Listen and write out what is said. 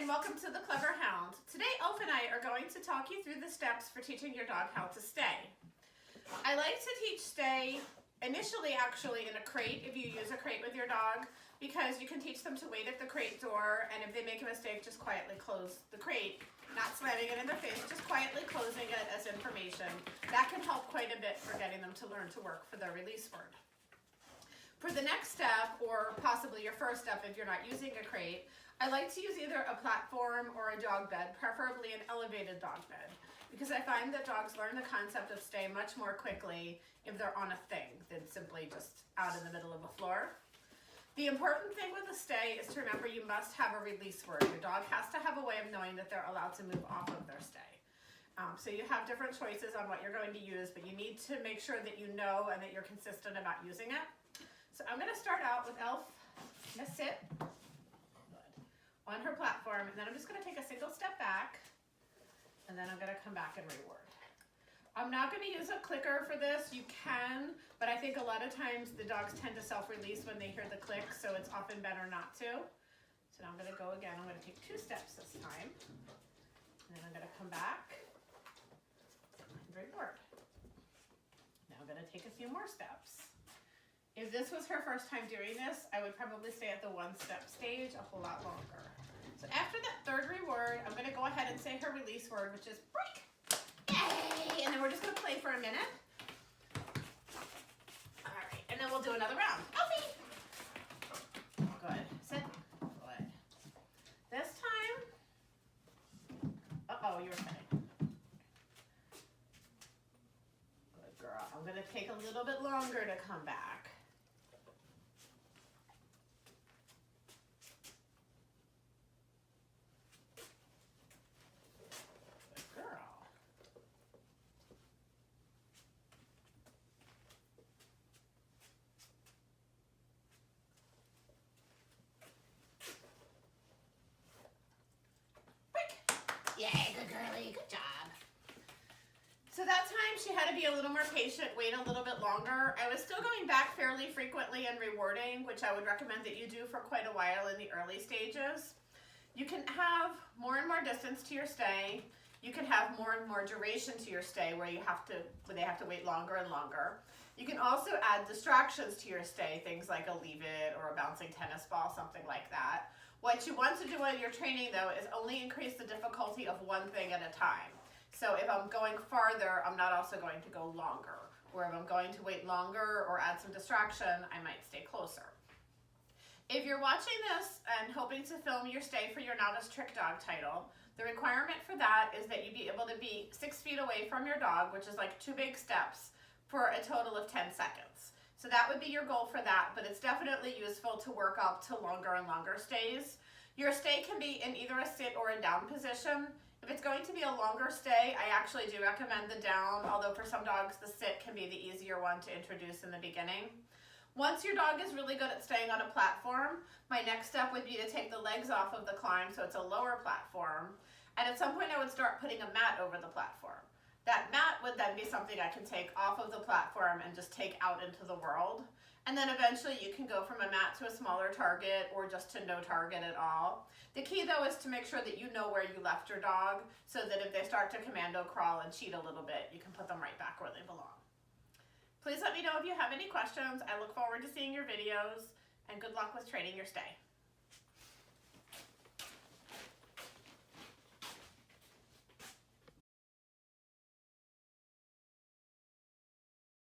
and welcome to The Clever Hound. Today Elf and I are going to talk you through the steps for teaching your dog how to stay. I like to teach stay initially actually in a crate if you use a crate with your dog, because you can teach them to wait at the crate door, and if they make a mistake, just quietly close the crate, not slamming it in their face, just quietly closing it as information. That can help quite a bit for getting them to learn to work for their release word. For the next step, or possibly your first step if you're not using a crate, I like to use either a platform or a dog bed, preferably an elevated dog bed, because I find that dogs learn the concept of stay much more quickly if they're on a thing than simply just out in the middle of a floor. The important thing with a stay is to remember you must have a release word. Your dog has to have a way of knowing that they're allowed to move off of their stay. So you have different choices on what you're going to use, but you need to make sure that you know and that you're consistent about using it. So I'm going to start out with Elf. I'm going to sit on her platform, and then I'm just going to take a single step back, and then I'm going to come back and reward. I'm not going to use a clicker for this. You can, but I think a lot of times the dogs tend to self-release when they hear the click, so it's often better not to. So now I'm going to go again. I'm going to take 2 steps this time, and then I'm going to come back and reward. Now I'm going to take a few more steps. If this was her first time doing this, I would probably stay at the 1-step stage a whole lot longer. So after that third reward, I'm going to go ahead and say her release word, which is break. Yay! And then we're just going to play for a minute. All right, and then we'll do another round. Elfie! Good. Sit. Good. This time, uh-oh, you were sitting. Good girl. I'm going to take a little bit longer to come back. Yay, good girly, good job. So that time she had to be a little more patient, wait a little bit longer. I was still going back fairly frequently and rewarding, which I would recommend that you do for quite a while in the early stages. You can have more and more distance to your stay. You can have more and more duration to your stay where they have to wait longer and longer. You can also add distractions to your stay, things like a leave it or a bouncing tennis ball, something like that. What you want to do while you're training, though, is only increase the difficulty of one thing at a time. So if I'm going farther, I'm not also going to go longer. Or if I'm going to wait longer or add some distraction, I might stay closer. If you're watching this and hoping to film your stay for your Novice Trick Dog title, the requirement for that is that you be able to be 6 feet away from your dog, which is like 2 big steps, for a total of 10 seconds. So that would be your goal for that, but it's definitely useful to work up to longer and longer stays. Your stay can be in either a sit or a down position. If it's going to be a longer stay, I actually do recommend the down, although for some dogs the sit can be the easier one to introduce in the beginning. Once your dog is really good at staying on a platform, my next step would be to take the legs off of the climb so it's a lower platform, and at some point I would start putting a mat over the platform. That mat would then be something I can take off of the platform and just take out into the world. And then eventually you can go from a mat to a smaller target or just to no target at all. The key though is to make sure that you know where you left your dog so that if they start to commando crawl and cheat a little bit, you can put them right back where they belong. Please let me know if you have any questions. I look forward to seeing your videos, and good luck with training your stay.